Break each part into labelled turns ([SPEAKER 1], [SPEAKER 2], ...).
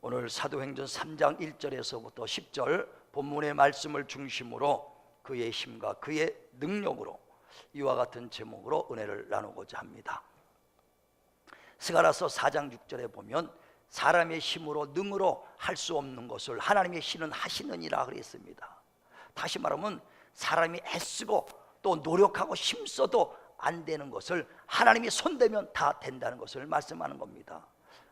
[SPEAKER 1] 오늘 사도행전 3장 1절에서부터 10절 본문의 말씀을 중심으로 그의 힘과 그의 능력으로 이와 같은 제목으로 은혜를 나누고자 합니다. 스가랴서 4장 6절에 보면 사람의 힘으로 능으로 할 수 없는 것을 하나님의 신은 하시느니라 그랬습니다. 다시 말하면 사람이 애쓰고 또 노력하고 힘써도 안 되는 것을 하나님이 손대면 다 된다는 것을 말씀하는 겁니다.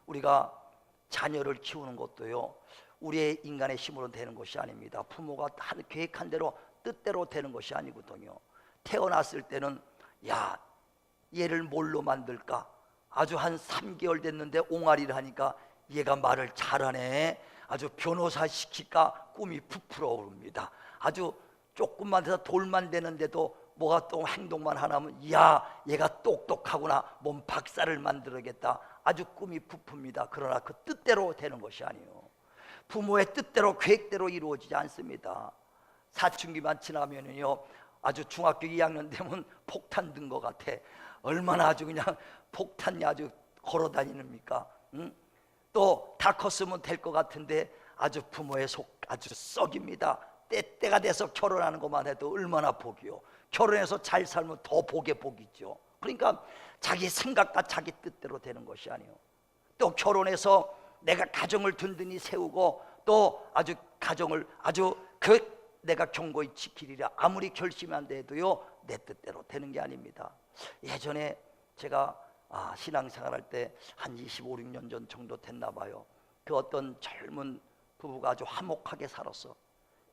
[SPEAKER 1] 우리가 자녀를 키우는 것도요, 우리의 인간의 힘으로 되는 것이 아닙니다. 부모가 계획한 대로 뜻대로 되는 것이 아니거든요. 태어났을 때는 야, 얘를 뭘로 만들까? 아주 한 3개월 됐는데 옹알이를 하니까 얘가 말을 잘하네. 아주 변호사 시킬까 꿈이 부풀어 오릅니다. 아주 조금만 돼서 돌만 되는데도 뭐가 또 행동만 하나면 야, 얘가 똑똑하구나. 몸 박사를 만들어야겠다. 아주 꿈이 부풉니다. 그러나 그 뜻대로 되는 것이 아니에요. 부모의 뜻대로 계획대로 이루어지지 않습니다. 사춘기만 지나면요, 아주 중학교 2학년 되면 폭탄 든 것 같아. 얼마나 아주 그냥 폭탄이 아주 걸어다니십니까? 응? 또 다 컸으면 될 것 같은데 아주 부모의 속 아주 썩입니다. 때가 돼서 결혼하는 것만 해도 얼마나 복이요. 결혼해서 잘 살면 더 복의 복이죠. 그러니까 자기 생각과 자기 뜻대로 되는 것이 아니에요. 또 결혼해서 내가 가정을 든든히 세우고 또 아주 가정을 아주 내가 견고히 지키리라 아무리 결심한 데도요, 내 뜻대로 되는 게 아닙니다. 예전에 제가 신앙생활할 때 한 25, 6년 전 정도 됐나 봐요. 그 어떤 젊은 부부가 아주 화목하게 살았어.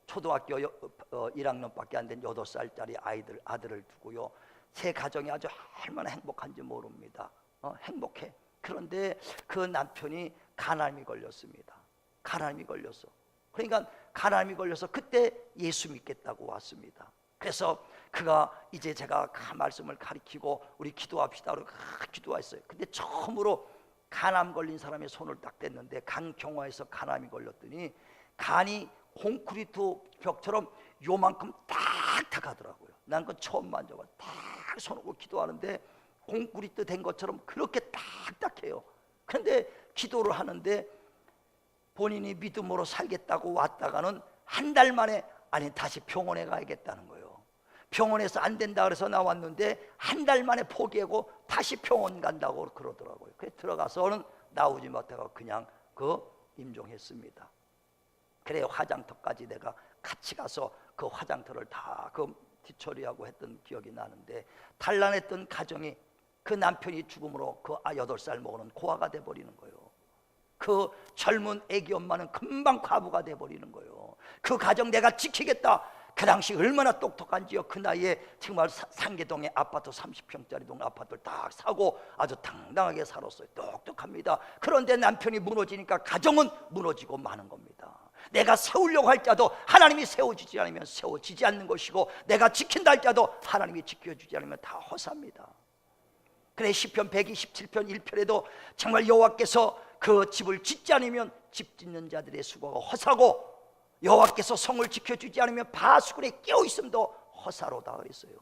[SPEAKER 1] 초등학교 1학년밖에 안 된 8살짜리 아들을 두고요, 새 가정이 아주 얼마나 행복한지 모릅니다. 행복해. 그런데 그 남편이 가난이 걸렸습니다. 가난이 걸렸어. 그러니까 가난이 걸려서 그때 예수 믿겠다고 왔습니다. 그래서 그가 이제 제가 그 말씀을 가리키고 우리 기도합시다 그러고 기도했어요. 근데 처음으로 간암 걸린 사람의 손을 딱 댔는데 간경화에서 간암이 걸렸더니 간이 콘크리트 벽처럼 요만큼 딱딱 하더라고요. 난 그건 처음 만져봐. 딱 손으로 기도하는데 콘크리트 된 것처럼 그렇게 딱딱해요. 그런데 기도를 하는데 본인이 믿음으로 살겠다고 왔다가는 한 달 만에 다시 병원에 가야겠다는 거예요. 병원에서 안 된다 그래서 나왔는데 한 달 만에 포기하고 다시 병원 간다고 그러더라고요. 그래서 들어가서는 나오지 못하고 그냥 임종했습니다. 그래 화장터까지 내가 같이 가서 그 화장터를 다 뒤처리하고 했던 기억이 나는데, 단란했던 가정이 그 남편이 죽음으로 그 8살 먹는 고아가 돼버리는 거예요. 그 젊은 애기 엄마는 금방 과부가 돼버리는 거예요. 그 가정 내가 지키겠다. 그 당시 얼마나 똑똑한지요. 그 나이에 정말 상계동에 아파트 30평짜리 동 아파트를 딱 사고 아주 당당하게 살았어요. 똑똑합니다. 그런데 남편이 무너지니까 가정은 무너지고 마는 겁니다. 내가 세우려고 할자도 하나님이 세워주지 않으면 세워지지 않는 것이고, 내가 지킨다 할자도 하나님이 지켜주지 않으면 다 허사입니다. 그래 시편 127편 1편에도 정말 여호와께서 그 집을 짓지 않으면 집 짓는 자들의 수고가 허사고, 여호와께서 성을 지켜주지 않으면 바수군에 끼어있음도 허사로다 그랬어요.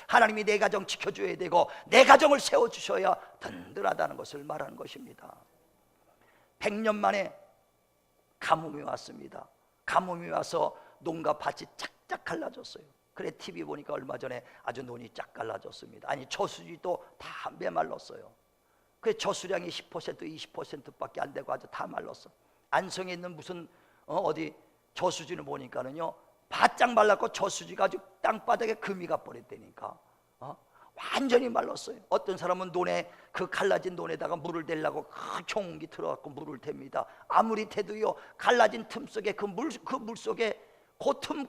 [SPEAKER 1] 하나님이 내 가정 지켜줘야 되고 내 가정을 세워주셔야 든든하다는 것을 말하는 것입니다. 100년 만에 가뭄이 왔습니다. 가뭄이 와서 농가 밭이 쫙쫙 갈라졌어요. 그래 TV 보니까 얼마 전에 아주 논이 쫙 갈라졌습니다. 저수지도 다 메말랐어요. 그 저수량이 10% 20%밖에 안 되고 아주 다 말랐어. 안성에 있는 무슨 어디 저수지를 보니까는요, 바짝 말랐고 저수지가 아주 땅바닥에 금이 가버렸다니까. 완전히 말랐어요. 어떤 사람은 논에 그 갈라진 논에다가 물을 대려고 큰 경운기 들어갖고 물을 댑니다. 아무리 대도요, 갈라진 틈 속에 그 물 속에 그 틈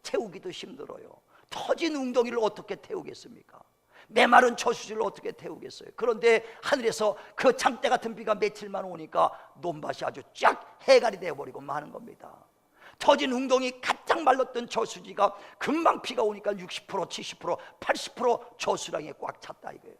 [SPEAKER 1] 태우기도 힘들어요. 터진 웅덩이를 어떻게 태우겠습니까? 메마른 저수지를 어떻게 태우겠어요? 그런데 하늘에서 그 장대 같은 비가 며칠만 오니까 논밭이 아주 쫙 해갈이 되어버리고 마는 겁니다. 터진 웅덩이 가짝 말랐던 저수지가 금방 비가 오니까 60%, 70%, 80% 저수량이 꽉 찼다 이거예요.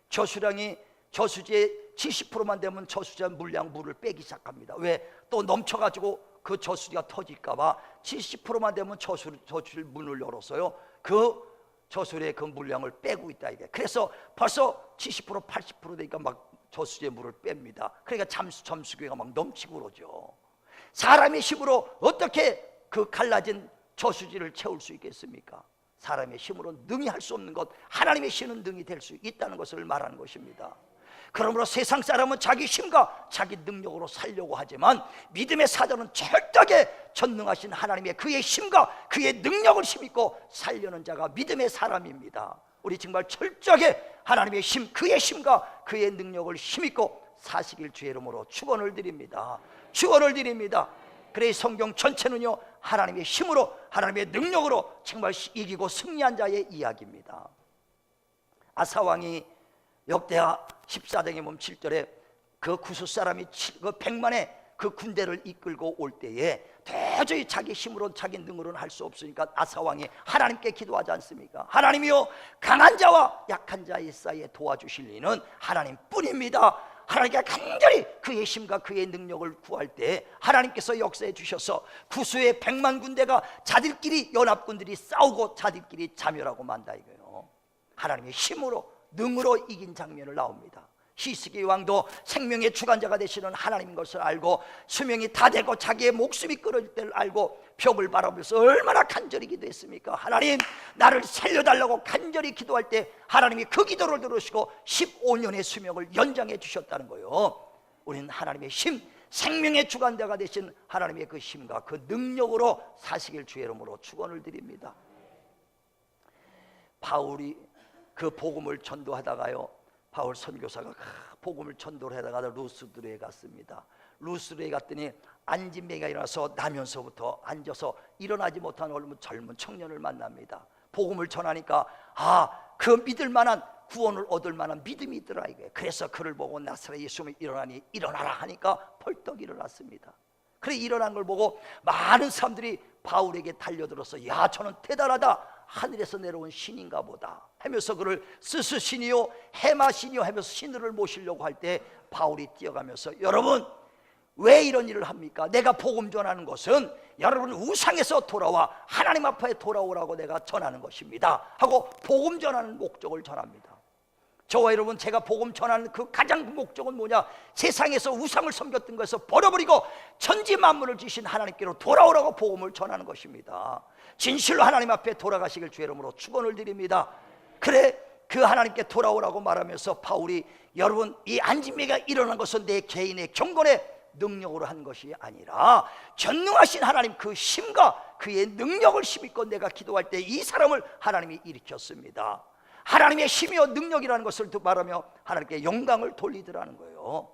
[SPEAKER 1] 저수량이 저수지의 70%만 되면 저수지의 물을 빼기 시작합니다. 왜? 또 넘쳐가지고 그 저수지가 터질까봐 70%만 되면 저수지 문을 열었어요. 그 저수지의 그 물량을 빼고 있다 이게. 그래서 벌써 70%, 80% 되니까 막 저수지의 물을 뺍니다. 그러니까 잠수교가 막 넘치고 그러죠. 사람의 힘으로 어떻게 그 갈라진 저수지를 채울 수 있겠습니까? 사람의 힘으로 능히 할 수 없는 것, 하나님의 신은 능히 될 수 있다는 것을 말하는 것입니다. 그러므로 세상 사람은 자기 힘과 자기 능력으로 살려고 하지만 믿음의 사자는 철저하게 전능하신 하나님의 그의 힘과 그의 능력을 힘입고 살려는 자가 믿음의 사람입니다. 우리 정말 철저하게 하나님의 힘, 그의 힘과 그의 능력을 힘입고 사시길 주의 이름으로 축원을 드립니다. 축원을 드립니다. 그래 성경 전체는요 하나님의 힘으로 하나님의 능력으로 정말 이기고 승리한 자의 이야기입니다. 아사왕이 역대하 14장에 보면 7절에 그 구스 사람이 그 100만의 그 군대를 이끌고 올 때에 도저히 자기 힘으로 자기 능으로는 할 수 없으니까 아사왕이 하나님께 기도하지 않습니까? 하나님이여 강한 자와 약한 자의 사이에 도와주실 이는 하나님뿐입니다. 하나님께 간절히 그의 힘과 그의 능력을 구할 때 하나님께서 역사해 주셔서 구스의 100만 군대가 자들끼리 연합군들이 싸우고 자들끼리 자멸하고 만다 이거예요. 하나님의 힘으로 능으로 이긴 장면을 나옵니다. 히스기 왕도 생명의 주관자가 되시는 하나님인 것을 알고 수명이 다 되고 자기의 목숨이 끊어질 때를 알고 벽을 바라보면서 얼마나 간절히 기도했습니까? 하나님 나를 살려달라고 간절히 기도할 때 하나님이 그 기도를 들으시고 15년의 수명을 연장해 주셨다는 거예요. 우리는 하나님의 힘, 생명의 주관자가 되신 하나님의 그 힘과 그 능력으로 사시길 주의 이름으로 축원을 드립니다. 바울이 그 복음을 전도하다가요, 바울 선교사가 복음을 전도를 하다가 루스드르에 갔습니다. 루스드르에 갔더니 안진뱅이가 일어나서 나면서부터 앉아서 일어나지 못한 젊은 청년을 만납니다. 복음을 전하니까 그 믿을 만한 구원을 얻을 만한 믿음이 있더라 이거예요. 그래서 그를 보고 나사렛 예수님이 일어나니 일어나라 하니까 벌떡 일어났습니다. 그래 일어난 걸 보고 많은 사람들이 바울에게 달려들어서 야 저는 대단하다, 하늘에서 내려온 신인가 보다 하면서 그를 스스 신이요 헤마 신이요 하면서 신들을 모시려고 할 때 바울이 뛰어가면서 여러분 왜 이런 일을 합니까? 내가 복음 전하는 것은 여러분 우상에서 돌아와 하나님 앞에 돌아오라고 내가 전하는 것입니다 하고 복음 전하는 목적을 전합니다. 저와 여러분 제가 복음 전하는 그 가장 목적은 뭐냐? 세상에서 우상을 섬겼던 것에서 버려버리고 천지 만물을 지신 하나님께로 돌아오라고 복음을 전하는 것입니다. 진실로 하나님 앞에 돌아가시길 주의 이름으로 축원을 드립니다. 그래 그 하나님께 돌아오라고 말하면서 바울이 여러분 이 안진뱅이가 일어난 것은 내 개인의 경건의 능력으로 한 것이 아니라 전능하신 하나님 그 힘과 그의 능력을 힘입고 내가 기도할 때 이 사람을 하나님이 일으켰습니다. 하나님의 힘이요 능력이라는 것을 말하며 하나님께 영광을 돌리더라는 거예요.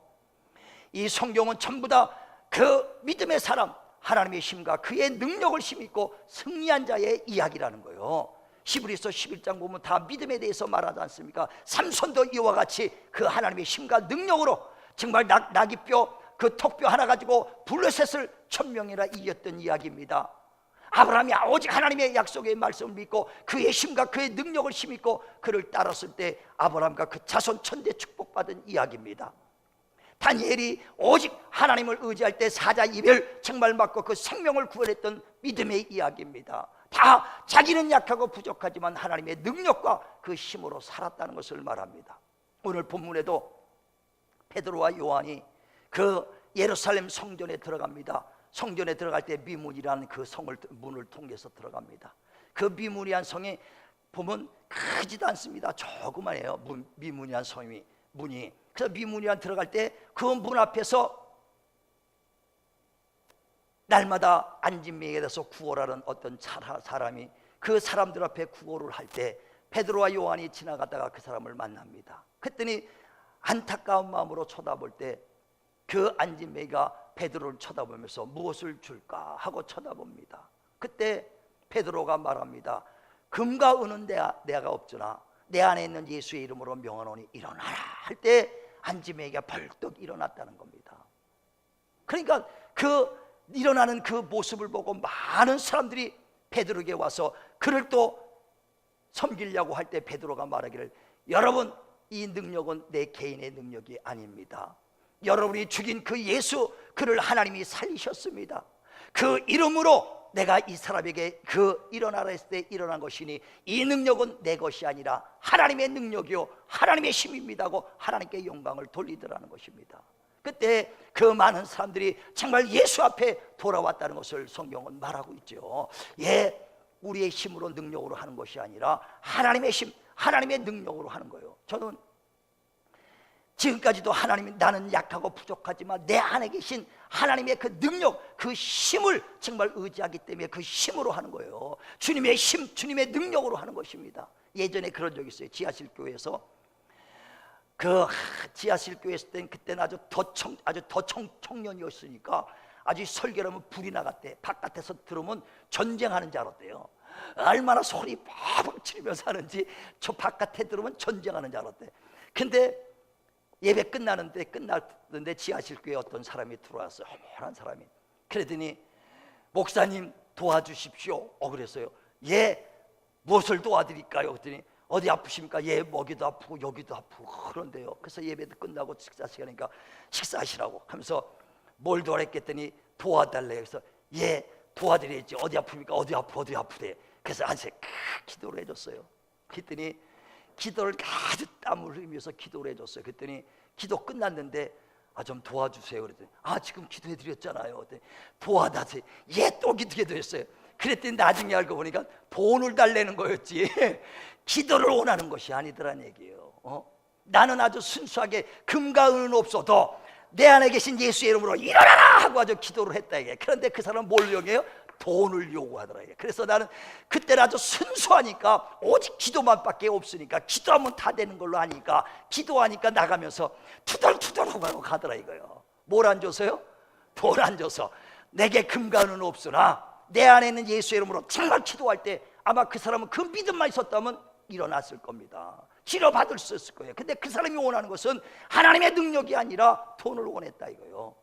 [SPEAKER 1] 이 성경은 전부 다 그 믿음의 사람 하나님의 힘과 그의 능력을 힘입고 승리한 자의 이야기라는 거예요. 히브리서 11장 보면 다 믿음에 대해서 말하지 않습니까? 삼손도 이와 같이 그 하나님의 힘과 능력으로 정말 나귀뼈 그 턱뼈 하나 가지고 블레셋을 1000명이나 이겼던 이야기입니다. 아브라함이 오직 하나님의 약속의 말씀을 믿고 그의 힘과 그의 능력을 힘입고 그를 따랐을 때 아브라함과 그 자손 천대 축복받은 이야기입니다. 다니엘이 오직 하나님을 의지할 때 사자 이별 정말 맞고 그 생명을 구원했던 믿음의 이야기입니다. 다 자기는 약하고 부족하지만 하나님의 능력과 그 힘으로 살았다는 것을 말합니다. 오늘 본문에도 베드로와 요한이 그 예루살렘 성전에 들어갑니다. 성전에 들어갈 때 미문이라는 그 성을 문을 통해서 들어갑니다. 그 미문이란 성이 보면 크지도 않습니다. 조그만해요. 미문이란 성이 문이. 그래서 미문이란 들어갈 때 그 문 앞에서 날마다 안진뱅이에 대해서 구걸하는 어떤 사람이 그 사람들 앞에 구걸을 할 때 베드로와 요한이 지나가다가 그 사람을 만납니다. 그랬더니 안타까운 마음으로 쳐다볼 때 그 안진뱅이가 베드로를 쳐다보면서 무엇을 줄까 하고 쳐다봅니다. 그때 베드로가 말합니다. 금과 은은 내가 없으나 내 안에 있는 예수의 이름으로 명하노니 일어나라 할 때 안진뱅이가 벌떡 일어났다는 겁니다. 그러니까 그 일어나는 그 모습을 보고 많은 사람들이 베드로에게 와서 그를 또 섬기려고 할 때 베드로가 말하기를 여러분 이 능력은 내 개인의 능력이 아닙니다. 여러분이 죽인 그 예수 그를 하나님이 살리셨습니다. 그 이름으로 내가 이 사람에게 그 일어나라 했을 때 일어난 것이니 이 능력은 내 것이 아니라 하나님의 능력이요 하나님의 힘입니다 하고 하나님께 영광을 돌리더라는 것입니다. 그때 그 많은 사람들이 정말 예수 앞에 돌아왔다는 것을 성경은 말하고 있죠. 예, 우리의 힘으로 능력으로 하는 것이 아니라 하나님의 힘, 하나님의 능력으로 하는 거예요. 저는 지금까지도 하나님이 나는 약하고 부족하지만 내 안에 계신 하나님의 그 능력, 그 힘을 정말 의지하기 때문에 그 힘으로 하는 거예요. 주님의 힘, 주님의 능력으로 하는 것입니다. 예전에 그런 적이 있어요. 지하실 교회에서 지하실 교회 있을 땐 그때는 아주 더 청년이었으니까 아주 설교를 하면 불이 나갔대. 바깥에서 들으면 전쟁하는 줄 알았대요. 얼마나 소리 팍팍 치면서 하는지 저 바깥에 들으면 전쟁하는 줄 알았대. 근데 예배 끝났는데 지하실 교회에 어떤 사람이 들어왔어요. 허물한 사람이. 그러더니 목사님 도와주십시오. 그랬어요. 예, 무엇을 도와드릴까요? 그랬더니 어디 아프십니까? 예, 목이도 아프고 여기도 아프고 그런데요. 그래서 예배도 끝나고 식사 시간이니까 식사하시라고 하면서 뭘 도와랬겠더니 도와달래요. 그래서 예, 도와드려야지. 어디 아픕니까? 어디 아프대. 그래서 한세 기도를 해줬어요. 그랬더니 기도를 아주 땀을 흘리면서 기도를 해줬어요. 그랬더니 기도 끝났는데 좀 도와주세요. 그랬더니 지금 기도해드렸잖아요. 도와달라고. 예, 또 기도했어요. 그랬더니 나중에 알고 보니까 돈을 달래는 거였지 기도를 원하는 것이 아니더란 얘기예요. 나는 아주 순수하게 금과 은은 없어도 내 안에 계신 예수의 이름으로 일어나라 하고 아주 기도를 했다 이게. 그런데 그 사람은 뭘 요구해요? 돈을 요구하더라 이게. 그래서 나는 그때는 아주 순수하니까 오직 기도만 밖에 없으니까 기도하면 다 되는 걸로 아니까 기도하니까 나가면서 투덜투덜하고 가더라 이거요. 뭘 안 줘서요? 돈 안 줘서. 내게 금과 은은 없으나 내 안에 있는 예수의 이름으로 정말 기도할 때 아마 그 사람은 그 믿음만 있었다면 일어났을 겁니다. 치료받을 수 있을 거예요. 근데 그 사람이 원하는 것은 하나님의 능력이 아니라 돈을 원했다 이거예요.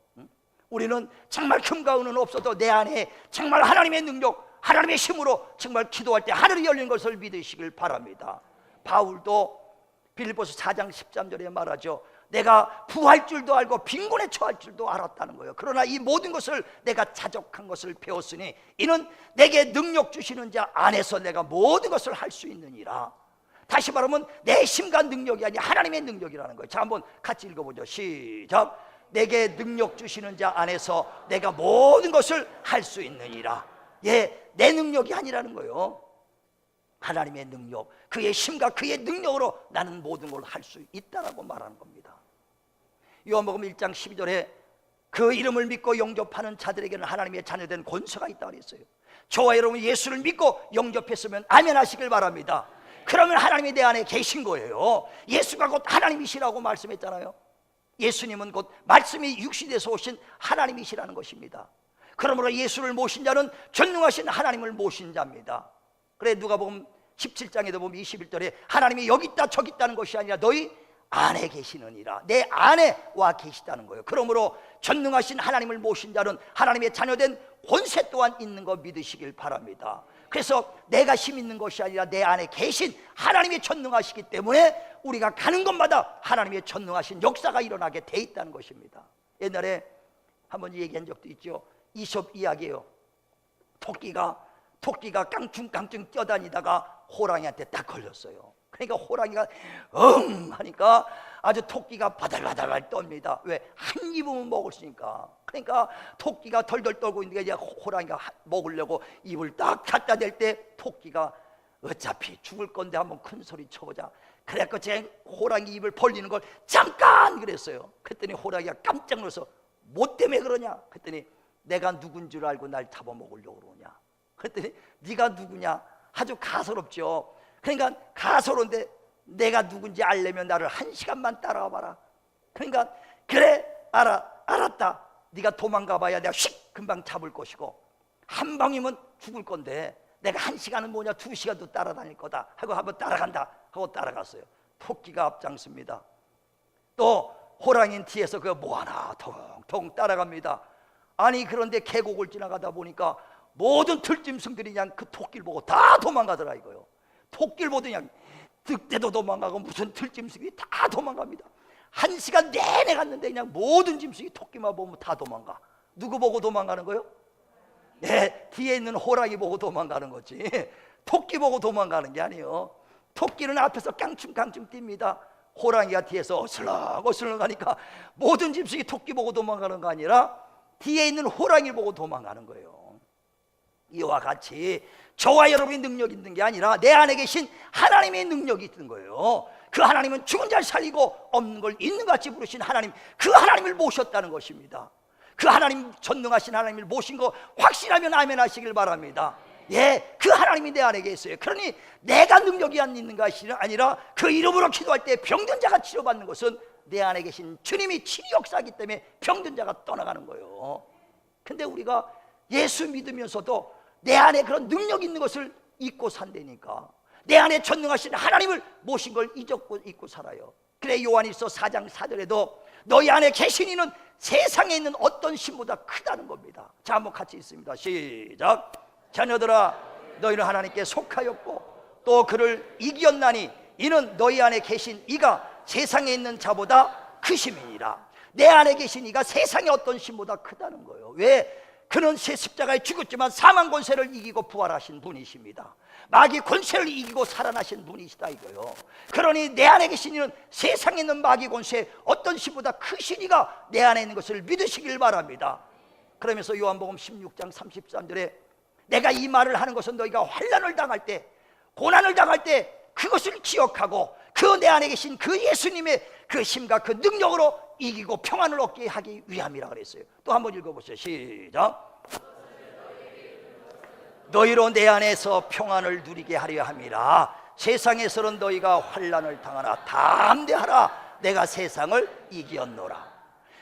[SPEAKER 1] 우리는 정말 금과 은은 없어도 내 안에 정말 하나님의 능력, 하나님의 힘으로 정말 기도할 때 하늘이 열린 것을 믿으시길 바랍니다. 바울도 빌립보서 4장 13절에 말하죠. 내가 부할 줄도 알고 빈곤에 처할 줄도 알았다는 거예요. 그러나 이 모든 것을 내가 자족한 것을 배웠으니 이는 내게 능력 주시는 자 안에서 내가 모든 것을 할 수 있느니라. 다시 말하면 내 힘과 능력이 아니라 하나님의 능력이라는 거예요. 자, 한번 같이 읽어보죠. 시작. 내게 능력 주시는 자 안에서 내가 모든 것을 할 수 있느니라. 예, 내 능력이 아니라는 거예요. 하나님의 능력, 그의 힘과 그의 능력으로 나는 모든 걸 할 수 있다라고 말하는 겁니다. 요한복음 1장 12절에 그 이름을 믿고 영접하는 자들에게는 하나님의 자녀된 권세가 있다고 했어요. 저와 여러분 예수를 믿고 영접했으면 아멘 하시길 바랍니다. 그러면 하나님이 내 안에 계신 거예요. 예수가 곧 하나님이시라고 말씀했잖아요. 예수님은 곧 말씀이 육신에서 오신 하나님이시라는 것입니다. 그러므로 예수를 모신 자는 전능하신 하나님을 모신 자입니다. 그래 누가복음 17장에도 보면 21절에 하나님이 여기 있다 저기 있다는 것이 아니라 너희 안에 계시느니라. 내 안에 와 계시다는 거예요. 그러므로 전능하신 하나님을 모신 자는 하나님의 자녀된 권세 또한 있는 거 믿으시길 바랍니다. 그래서 내가 힘 있는 것이 아니라 내 안에 계신 하나님이 전능하시기 때문에 우리가 가는 곳마다 하나님의 전능하신 역사가 일어나게 돼 있다는 것입니다. 옛날에 한번 얘기한 적도 있죠. 이솝 이야기예요. 토끼가 깡충깡충 뛰어다니다가 호랑이한테 딱 걸렸어요. 그러니까 호랑이가 하니까 아주 토끼가 바달바달 떱니다. 왜? 한 입은 먹을 수 있으니까. 그러니까 토끼가 덜덜 떨고 있는데 이제 호랑이가 먹으려고 입을 딱 갖다 댈 때 토끼가 어차피 죽을 건데 한번 큰 소리 쳐보자. 그래갖고 제 호랑이 입을 벌리는 걸 잠깐 그랬어요. 그랬더니 호랑이가 깜짝 놀라서 뭐 때문에 그러냐? 그랬더니 내가 누군 줄 알고 날 잡아먹으려고 그러냐? 그랬더니 네가 누구냐? 아주 가소롭죠. 그러니까 가소로운데 내가 누군지 알려면 나를 1시간만 따라와 봐라. 그러니까 그래 알았다. 네가 도망가 봐야 내가 휙 금방 잡을 것이고 한 방이면 죽을 건데 내가 1시간은 뭐냐 2시간도 따라다닐 거다 하고 한번 따라간다 하고 따라갔어요. 토끼가 앞장섭니다. 또 호랑이는 뒤에서 그 뭐하나 통통 따라갑니다. 아니 그런데 계곡을 지나가다 보니까 모든 들짐승들이 그냥 그 토끼를 보고 다 도망가더라 이거요. 토끼를 보더니 그냥 늑대도 도망가고 무슨 들짐승이 다 도망갑니다. 1시간 내내 갔는데 그냥 모든 짐승이 토끼만 보면 다 도망가. 누구 보고 도망가는 거요? 뒤에 있는 호랑이 보고 도망가는 거지 토끼 보고 도망가는 게 아니에요. 토끼는 앞에서 깡충깡충 뜁니다. 호랑이가 뒤에서 어슬렁어슬렁 가니까 모든 짐승이 토끼 보고 도망가는 거 아니라 뒤에 있는 호랑이를 보고 도망가는 거예요. 이와 같이 저와 여러분의 능력이 있는 게 아니라 내 안에 계신 하나님의 능력이 있는 거예요. 그 하나님은 죽은 자를 살리고 없는 걸 있는 것 같이 부르신 하나님, 그 하나님을 모셨다는 것입니다. 그 하나님, 전능하신 하나님을 모신 거 확신하면 아멘 하시길 바랍니다. 그 하나님이 내 안에 계세요. 그러니 내가 능력이 안 있는 것이 아니라 그 이름으로 기도할 때 병든 자가 치료받는 것은 내 안에 계신 주님이 친히 역사하기 때문에 병든 자가 떠나가는 거예요. 근데 우리가 예수 믿으면서도 내 안에 그런 능력 있는 것을 잊고 산다니까. 내 안에 전능하신 하나님을 모신 걸 잊고 살아요. 그래 요한일서 4장 4절에도 너희 안에 계신 이는 세상에 있는 어떤 신보다 크다는 겁니다. 자, 한번 같이 읽습니다. 시작. 자녀들아, 너희는 하나님께 속하였고 또 그를 이기었나니 이는 너희 안에 계신 이가 세상에 있는 자보다 크심이니라. 내 안에 계신 이가 세상의 어떤 신보다 크다는 거예요. 왜? 그는 십자가에 죽었지만 사망 권세를 이기고 부활하신 분이십니다. 마귀 권세를 이기고 살아나신 분이시다 이거요. 그러니 내 안에 계신 이는 세상에 있는 마귀 권세 어떤 신보다 크신 이가 내 안에 있는 것을 믿으시길 바랍니다. 그러면서 요한복음 16장 33절에 내가 이 말을 하는 것은 너희가 환난을 당할 때, 고난을 당할 때 그것을 기억하고 그 내 안에 계신 그 예수님의 그 힘과 그 능력으로 이기고 평안을 얻게 하기 위함이라 그랬어요. 또 한번 읽어보세요. 시작. 너희로 내 안에서 평안을 누리게 하려 함이라. 세상에서는 너희가 환난을 당하나 담대하라. 내가 세상을 이기었노라.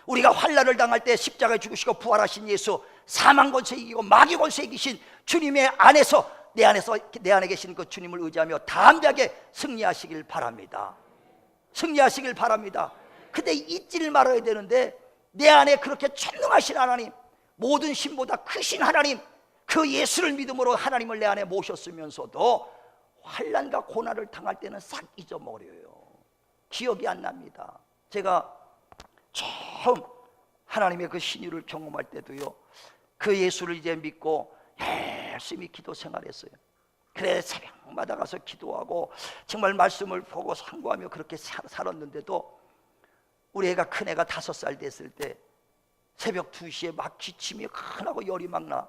[SPEAKER 1] 우리가 환난을 당할 때 십자가에 죽으시고 부활하신 예수, 사망 권세 이기고 마귀 권세 이기신 주님의 안에서 내 안에 계신 그 주님을 의지하며 담대하게 승리하시길 바랍니다. 승리하시길 바랍니다. 근데 잊지를 말아야 되는데 내 안에 그렇게 전능하신 하나님, 모든 신보다 크신 하나님, 그 예수를 믿음으로 하나님을 내 안에 모셨으면서도 환난과 고난을 당할 때는 싹 잊어버려요. 기억이 안 납니다. 제가 처음 하나님의 그 신유를 경험할 때도요, 그 예수를 이제 믿고 열심히 기도 생활했어요. 그래 새벽마다 가서 기도하고 정말 말씀을 보고 상고하며 그렇게 살았는데도 우리 애가, 큰 애가 5살 됐을 때 새벽 2시에 막 기침이 큰하고 열이 막 나.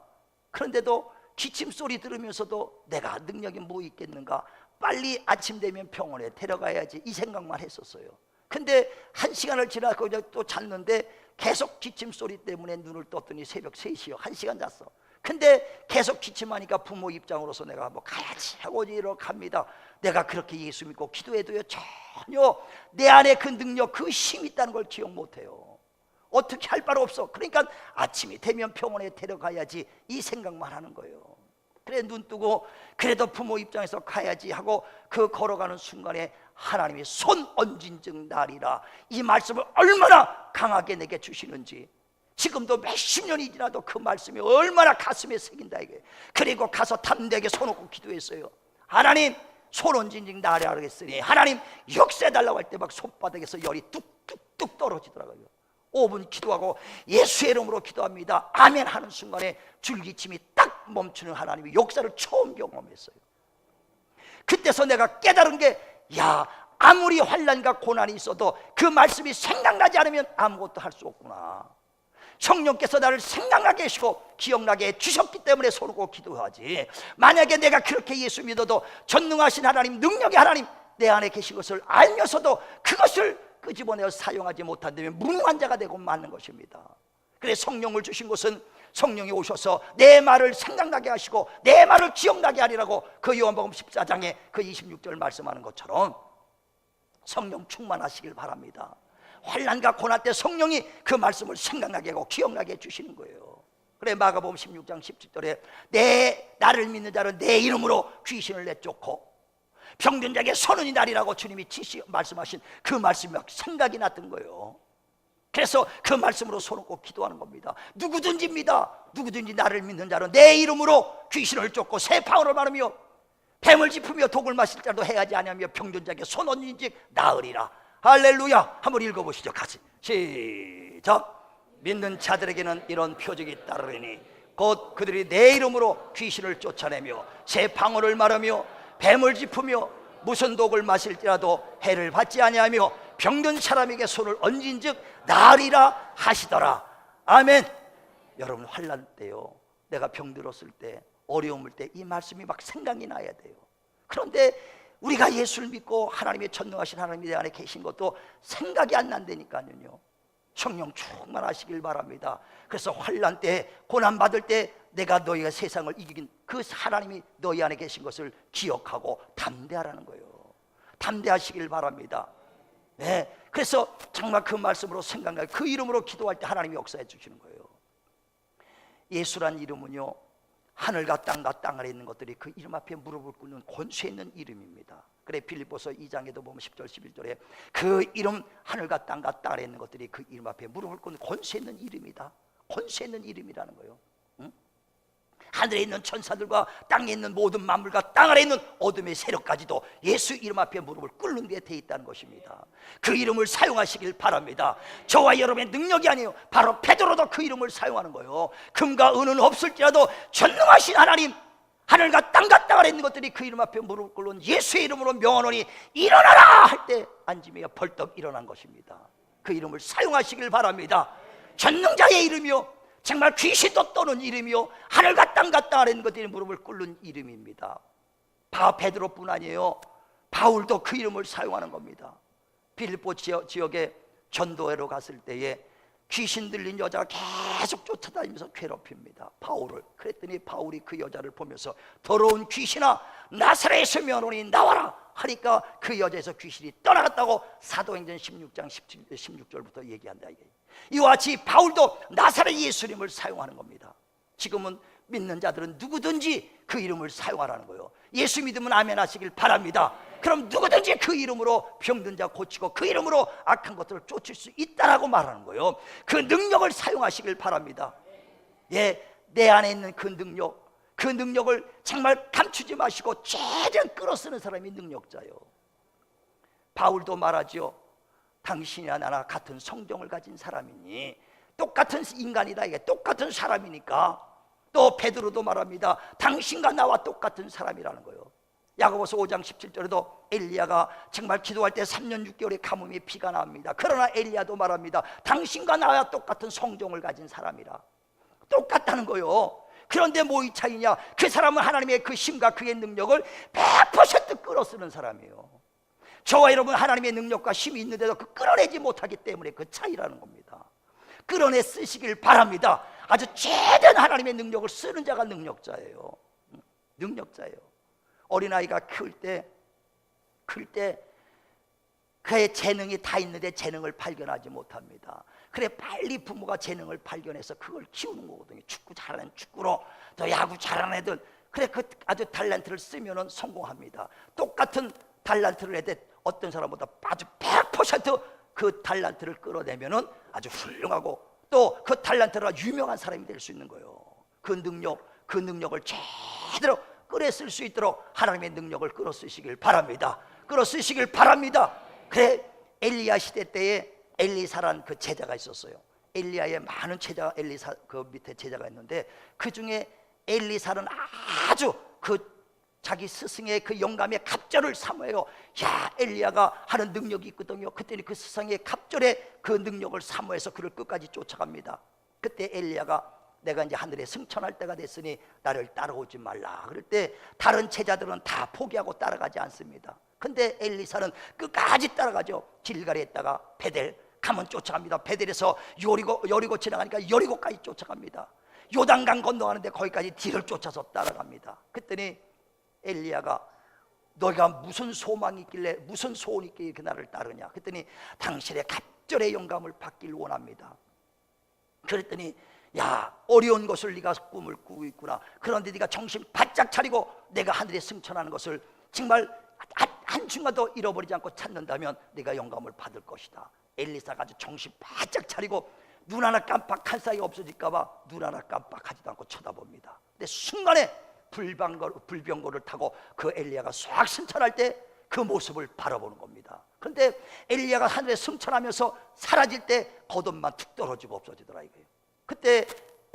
[SPEAKER 1] 그런데도 기침 소리 들으면서도 내가 능력이 뭐 있겠는가, 빨리 아침 되면 병원에 데려가야지, 이 생각만 했었어요. 근데 1시간을 지나고 또 잤는데 계속 기침 소리 때문에 눈을 떴더니 새벽 3시요. 1시간 잤어. 근데 계속 기침하니까 부모 입장으로서 내가 뭐 가야지 하고 이러 갑니다. 내가 그렇게 예수 믿고 기도해도요, 전혀 내 안에 그 능력, 그 힘이 있다는 걸 기억 못해요. 어떻게 할 바가 없어. 그러니까 아침이 되면 병원에 데려가야지, 이 생각만 하는 거예요. 그래 눈 뜨고 그래도 부모 입장에서 가야지 하고 그 걸어가는 순간에 하나님이 손 얹은 즉 나리라, 이 말씀을 얼마나 강하게 내게 주시는지 지금도 몇십 년이 지나도 그 말씀이 얼마나 가슴에 새긴다 이게. 그리고 가서 담대하게 손 얹고 기도했어요. 하나님 손 얹은 즉 나리라 그랬으니 하나님 역사해달라고 할 때 막 손바닥에서 열이 뚝뚝뚝 떨어지더라고요. 5분 기도하고 예수의 이름으로 기도합니다, 아멘 하는 순간에 줄기침이 딱 멈추는 하나님의 역사를 처음 경험했어요. 그때서 내가 깨달은 게, 야, 아무리 환난과 고난이 있어도 그 말씀이 생각나지 않으면 아무것도 할 수 없구나. 성령께서 나를 생각나게 하시고 기억나게 해주셨기 때문에 손고 기도하지, 만약에 내가 그렇게 예수 믿어도 전능하신 하나님, 능력의 하나님 내 안에 계신 것을 알면서도 그것을 끄집어내어 사용하지 못한다면 무능한 자가 되고 마는 것입니다. 그래서 성령을 주신 것은 성령이 오셔서 내 말을 생각나게 하시고 내 말을 기억나게 하리라고 그 요한복음 14장에 그 26절 말씀하는 것처럼 성령 충만하시길 바랍니다. 환난과 고난 때 성령이 그 말씀을 생각나게 하고 기억나게 해주시는 거예요. 그래 마가복음 16장 17절에 나를 믿는 자는 내 이름으로 귀신을 내쫓고 병든 자에게 선언이 나리라고 주님이 말씀하신 그 말씀이 막 생각이 났던 거예요. 그래서 그 말씀으로 손을 꼭 기도하는 겁니다. 누구든지입니다. 누구든지 나를 믿는 자는 내 이름으로 귀신을 쫓고 새 방언을 말하며 뱀을 짚으며 독을 마실 자도 해하지 아니하며 병든 자에게 손 얹은즉 나으리라. 할렐루야. 한번 읽어보시죠. 같이 시작. 믿는 자들에게는 이런 표적이 따르니 곧 그들이 내 이름으로 귀신을 쫓아내며 새 방언을 말하며 뱀을 짚으며 무슨 독을 마실지라도 해를 받지 아니하며 병든 사람에게 손을 얹은즉 나으리라 하시더라. 아멘. 여러분, 환난 때요, 내가 병들었을 때, 어려움일 때 이 말씀이 막 생각이 나야 돼요. 그런데 우리가 예수를 믿고 하나님의 전능하신 하나님이 내 안에 계신 것도 생각이 안 난다니까요. 성령 충만하시길 바랍니다. 그래서 환난 때, 고난 받을 때 내가 너희가 세상을 이긴 그 하나님이 너희 안에 계신 것을 기억하고 담대하라는 거예요. 담대하시길 바랍니다. 네, 그래서 정말 그 말씀으로 생각나요. 그 이름으로 기도할 때 하나님이 역사해 주시는 거예요. 예수란 이름은요, 하늘과 땅과 땅 아래 있는 것들이 그 이름 앞에 무릎을 꿇는 권세 있는 이름입니다. 그래 빌립보서 2장에도 보면 10절 11절에 그 이름, 하늘과 땅과 땅 아래 있는 것들이 그 이름 앞에 무릎을 꿇는 권세 있는 이름이다. 권세 있는 이름이라는 거예요. 응? 하늘에 있는 천사들과 땅에 있는 모든 만물과 땅 아래 있는 어둠의 세력까지도 예수 이름 앞에 무릎을 꿇는 데 돼 있다는 것입니다. 그 이름을 사용하시길 바랍니다. 저와 여러분의 능력이 아니에요. 바로 베드로도 그 이름을 사용하는 거예요. 금과 은은 없을지라도 전능하신 하나님, 하늘과 땅과 땅 아래 있는 것들이 그 이름 앞에 무릎을 꿇는 예수의 이름으로 명하노니 일어나라 할 때 앉으며 벌떡 일어난 것입니다. 그 이름을 사용하시길 바랍니다. 전능자의 이름이요, 정말 귀신도 떠는 이름이요, 하늘과 땅과 땅 아래 있는 것들이 무릎을 꿇는 이름입니다. 베드로뿐 아니에요. 바울도 그 이름을 사용하는 겁니다. 빌립보 지역에 전도회로 갔을 때에 귀신 들린 여자가 계속 쫓아다니면서 괴롭힙니다, 바울을. 그랬더니 바울이 그 여자를 보면서 더러운 귀신아, 나사렛에서 면오니 나와라 하니까 그 여자에서 귀신이 떠나갔다고 사도행전 16장 16절부터 얘기한다. 이와 같이 바울도 나사렛 예수님을 사용하는 겁니다. 지금은 믿는 자들은 누구든지 그 이름을 사용하라는 거예요. 예수 믿으면 아멘 하시길 바랍니다. 그럼 누구든지 그 이름으로 병든 자 고치고 그 이름으로 악한 것들을 쫓을 수 있다라고 말하는 거예요. 그 능력을 사용하시길 바랍니다. 예, 내 안에 있는 그 능력을 정말 감추지 마시고 최대한 끌어쓰는 사람이 능력자예요. 바울도 말하죠. 당신이나 나나 같은 성경을 가진 사람이니, 똑같은 인간이다, 이게 똑같은 사람이니까. 또 베드로도 말합니다. 당신과 나와 똑같은 사람이라는 거예요. 야고보서 5장 17절에도 엘리야가 정말 기도할 때 3년 6개월의 가뭄에 비가 나옵니다. 그러나 엘리야도 말합니다. 당신과 나와 똑같은 성경을 가진 사람이라. 똑같다는 거예요. 그런데 뭐 이 차이냐? 그 사람은 하나님의 그 힘과 그의 능력을 100% 끌어쓰는 사람이에요. 저와 여러분 하나님의 능력과 힘이 있는데도 그 끌어내지 못하기 때문에 그 차이라는 겁니다. 끌어내 쓰시길 바랍니다. 아주 최대한 하나님의 능력을 쓰는 자가 능력자예요. 능력자예요. 어린아이가 클 때 그의 재능이 다 있는데 재능을 발견하지 못합니다. 그래 빨리 부모가 재능을 발견해서 그걸 키우는 거거든요. 축구 잘하는 축구로, 또 야구 잘하는 애들, 그래 그 아주 탤런트를 쓰면은 성공합니다. 똑같은 탤런트를 해도 어떤 사람보다 아주 100% 그 탤런트를 끌어내면은 아주 훌륭하고 또 그 탤런트가 유명한 사람이 될 수 있는 거예요. 그 능력을 제대로 끌어 쓸 수 있도록 하나님의 능력을 끌어 쓰시길 바랍니다. 끌어 쓰시길 바랍니다. 그래 엘리야 시대 때에 엘리사란 그 제자가 있었어요. 엘리야의 많은 제자가 엘리사 그 밑에 제자가 있는데 그 중에 엘리사는 아주 그 자기 스승의 그 영감의 갑절을 사모해요. 야, 엘리야가 하는 능력이 있거든요. 그때는 그 스승의 갑절의 그 능력을 사모해서 그를 끝까지 쫓아갑니다. 그때 엘리야가 내가 이제 하늘에 승천할 때가 됐으니 나를 따라오지 말라 그럴 때 다른 제자들은 다 포기하고 따라가지 않습니다. 근데 엘리사는 끝까지 따라가죠. 길갈에 있다가 베델 가면 쫓아갑니다. 베델에서 여리고 지나가니까 여리고까지 쫓아갑니다. 요단강 건너가는데 거기까지 뒤를 쫓아서 따라갑니다. 그랬더니 엘리야가 너희가 무슨 소망이 있길래, 무슨 소원이 있길래 이렇게 나를 따르냐? 그랬더니 당신의 갑절의 영감을 받길 원합니다. 그랬더니 야, 어려운 것을 네가 꿈을 꾸고 있구나. 그런데 네가 정신 바짝 차리고 내가 하늘에 승천하는 것을 정말 한순간도 잃어버리지 않고 찾는다면 네가 영감을 받을 것이다. 엘리사가 아주 정신 바짝 차리고 눈 하나 깜빡한 사이가 없어질까 봐 눈 하나 깜빡하지도 않고 쳐다봅니다. 근데 순간에 불병거를 타고 그 엘리야가 싹 승천할 때 그 모습을 바라보는 겁니다. 그런데 엘리야가 하늘에 승천하면서 사라질 때 거듭만 툭 떨어지고 없어지더라 이거예요. 그때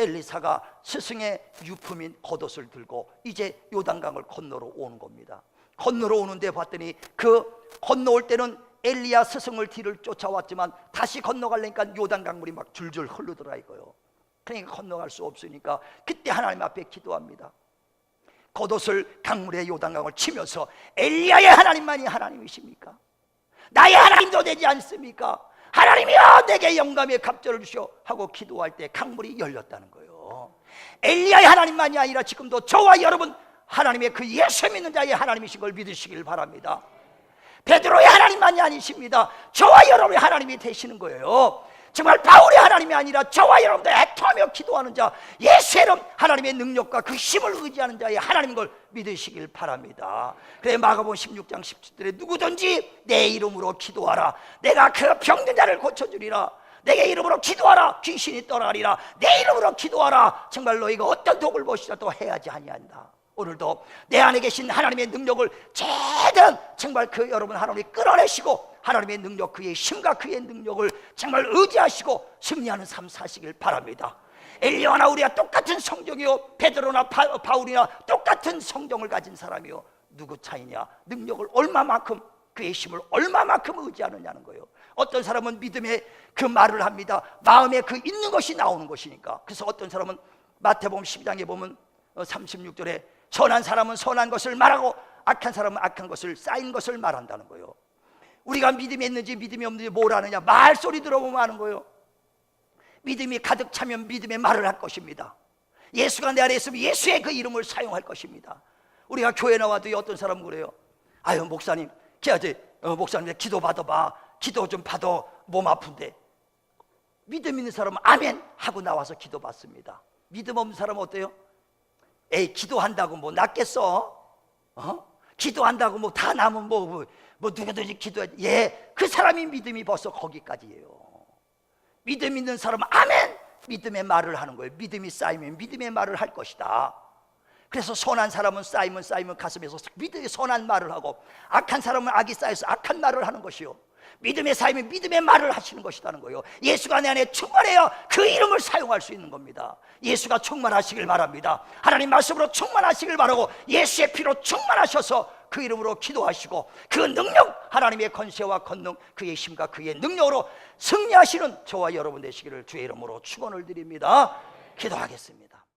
[SPEAKER 1] 엘리사가 스승의 유품인 겉옷을 들고 이제 요단강을 건너러 오는 겁니다. 건너러 오는데 봤더니 그 건너올 때는 엘리야 스승을 뒤를 쫓아왔지만 다시 건너가려니까 요단강물이 막 줄줄 흐르더라 이거요. 그러니까 건너갈 수 없으니까 그때 하나님 앞에 기도합니다. 겉옷을 강물에 요단강을 치면서 엘리야의 하나님만이 하나님이십니까? 나의 하나님도 되지 않습니까? 하나님이여 내게 영감의 갑절을 주시오 하고 기도할 때 강물이 열렸다는 거예요. 엘리야의 하나님만이 아니라 지금도 저와 여러분 하나님의 그 예수 믿는 자의 하나님이신 걸 믿으시길 바랍니다. 베드로의 하나님만이 아니십니다. 저와 여러분의 하나님이 되시는 거예요. 정말 바울의 하나님이 아니라 저와 여러분도 애통하며 기도하는 자, 예수의 이름 하나님의 능력과 그 힘을 의지하는 자의 하나님인 걸 믿으시길 바랍니다. 그래 마가복음 16장 17절에 누구든지 내 이름으로 기도하라 내가 그 병든 자를 고쳐주리라. 내게 이름으로 기도하라 귀신이 떠나가리라. 내 이름으로 기도하라 정말 너희가 어떤 독을 보시라도 해하지 아니한다. 오늘도 내 안에 계신 하나님의 능력을 최대한 정말 그 여러분 하나님이 끌어내시고 하나님의 능력 그의 힘과 그의 능력을 정말 의지하시고 승리하는 삶 사시길 바랍니다. 엘리야나 우리가 똑같은 성정이요 베드로나 바울이나 똑같은 성정을 가진 사람이요 누구 차이냐? 능력을 얼마만큼 그의 힘을 얼마만큼 의지하느냐는 거예요. 어떤 사람은 믿음의 그 말을 합니다. 마음에 그 있는 것이 나오는 것이니까. 그래서 어떤 사람은 마태복음 12장에 보면 36절에 선한 사람은 선한 것을 말하고 악한 사람은 악한 것을 쌓인 것을 말한다는 거예요. 우리가 믿음이 있는지 믿음이 없는지 뭘 아느냐? 말소리 들어보면 아는 거예요. 믿음이 가득 차면 믿음의 말을 할 것입니다. 예수가 내 안에 있으면 예수의 그 이름을 사용할 것입니다. 우리가 교회 나와도 어떤 사람은 그래요. 아유 목사님 목사님 기도 받아봐. 기도 좀 받아. 몸 아픈데. 믿음 있는 사람은 아멘 하고 나와서 기도 받습니다. 믿음 없는 사람은 어때요? 에이 기도한다고 뭐 낫겠어? 기도한다고 뭐 다 나면 뭐 누구든지 기도해. 예, 그 사람이 믿음이 벌써 거기까지예요. 믿음 있는 사람은 아멘 믿음의 말을 하는 거예요. 믿음이 쌓이면 믿음의 말을 할 것이다. 그래서 선한 사람은 쌓이면 가슴에서 믿음의 선한 말을 하고 악한 사람은 악이 쌓여서 악한 말을 하는 것이요 믿음에 쌓이면 믿음의 말을 하시는 것이라는 거예요. 예수가 내 안에 충만해야 그 이름을 사용할 수 있는 겁니다. 예수가 충만하시길 바랍니다. 하나님 말씀으로 충만하시길 바라고 예수의 피로 충만하셔서 그 이름으로 기도하시고 그 능력 하나님의 권세와 권능 그의 힘과 그의 능력으로 승리하시는 저와 여러분 되시기를 주의 이름으로 축원을 드립니다. 기도하겠습니다.